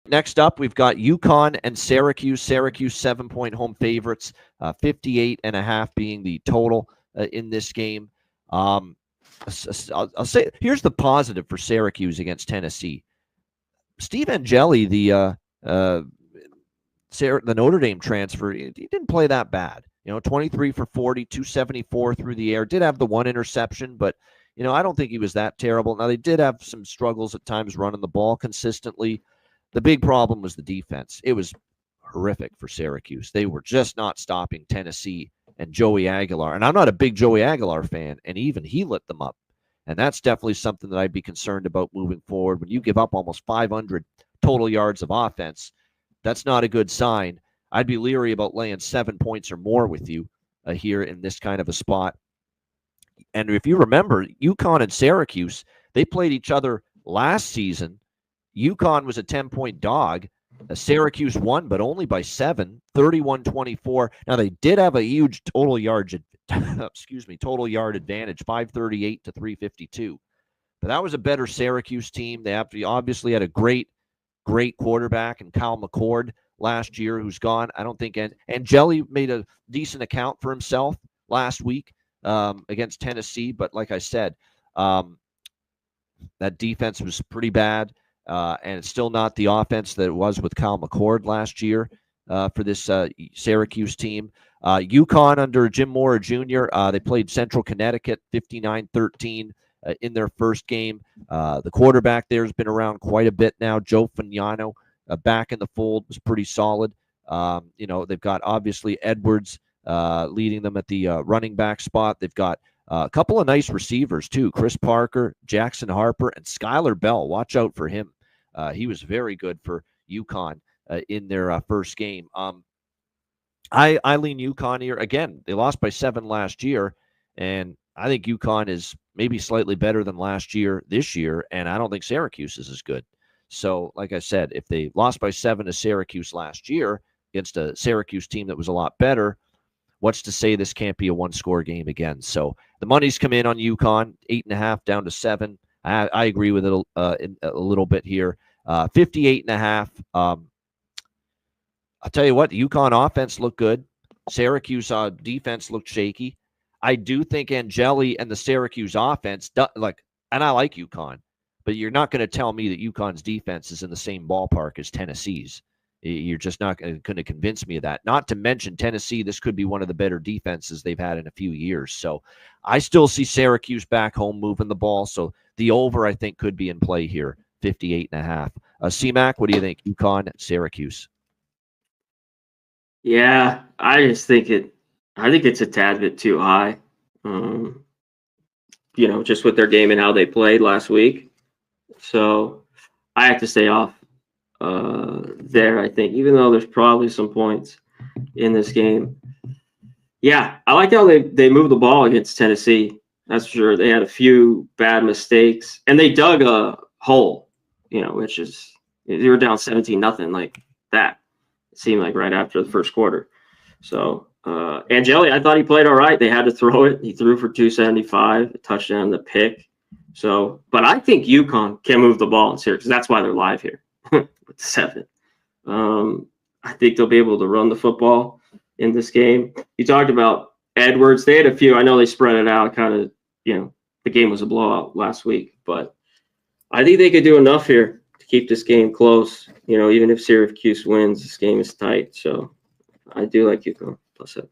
Next up, we've got UConn and Syracuse. Syracuse 7-point home favorites, 58.5 being the total in this game. I'll say here's the positive for Syracuse against Tennessee. Steve Angeli, the Notre Dame transfer, he didn't play that bad. 23 for 40, 274 through the air. Did have the one interception, but I don't think he was that terrible. Now, they did have some struggles at times running the ball consistently. The big problem was the defense. It was horrific for Syracuse. They were just not stopping Tennessee and Joey Aguilar. And I'm not a big Joey Aguilar fan, and even he lit them up. And that's definitely something that I'd be concerned about moving forward. When you give up almost 500 total yards of offense, that's not a good sign. I'd be leery about laying 7 points or more with you here in this kind of a spot. And if you remember, UConn and Syracuse, they played each other last season. UConn was a 10-point dog. Syracuse won, but only by 7, 31-24. Now, they did have a huge total yard advantage, 538 to 352. But that was a better Syracuse team. They obviously had a great quarterback in Kyle McCord last year, who's gone. I don't think Angeli made a decent account for himself last week against Tennessee. But like I said, that defense was pretty bad. And it's still not the offense that it was with Kyle McCord last year for this Syracuse team. UConn under Jim Mora Jr., they played Central Connecticut 59-13 in their first game. The quarterback there has been around quite a bit now. Joe Fagnano back in the fold was pretty solid. They've got obviously Edwards leading them at the running back spot. They've got a couple of nice receivers too. Chris Parker, Jackson Harper, and Skylar Bell. Watch out for him. He was very good for UConn in their first game. I lean UConn here. Again, they lost by 7 last year, and I think UConn is maybe slightly better than last year this year, and I don't think Syracuse is as good. So, like I said, if they lost by 7 to Syracuse last year against a Syracuse team that was a lot better, what's to say this can't be a one-score game again? So the money's come in on UConn, 8.5 down to 7. I agree with it a little bit here. 58.5. I'll tell you what, the UConn offense looked good. Syracuse defense looked shaky. I do think Angeli and the Syracuse offense, and I like UConn, but you're not going to tell me that UConn's defense is in the same ballpark as Tennessee's. You're just not going to convince me of that. Not to mention Tennessee, this could be one of the better defenses they've had in a few years. So I still see Syracuse back home moving the ball. So the over, I think, could be in play here, 58.5. C-Mac, what do you think? UConn, Syracuse. Yeah, I think it's a tad bit too high. Just with their game and how they played last week. So I have to stay off there, I think, even though there's probably some points in this game. Yeah, I like how they moved the ball against Tennessee. That's for sure. They had a few bad mistakes, and they dug a hole, which is they were down 17-0 like that. It seemed like right after the first quarter. So Angeli, I thought he played all right. They had to throw it. He threw for 275, a touchdown, the pick. So, but I think UConn can move the ball in Syracuse. That's why they're live here with 7. I think they'll be able to run the football in this game. You talked about Edwards. They had a few. I know they spread it out. Kind of, the game was a blowout last week, but I think they could do enough here to keep this game close. Even if Syracuse wins, this game is tight. So I do like UConn +7.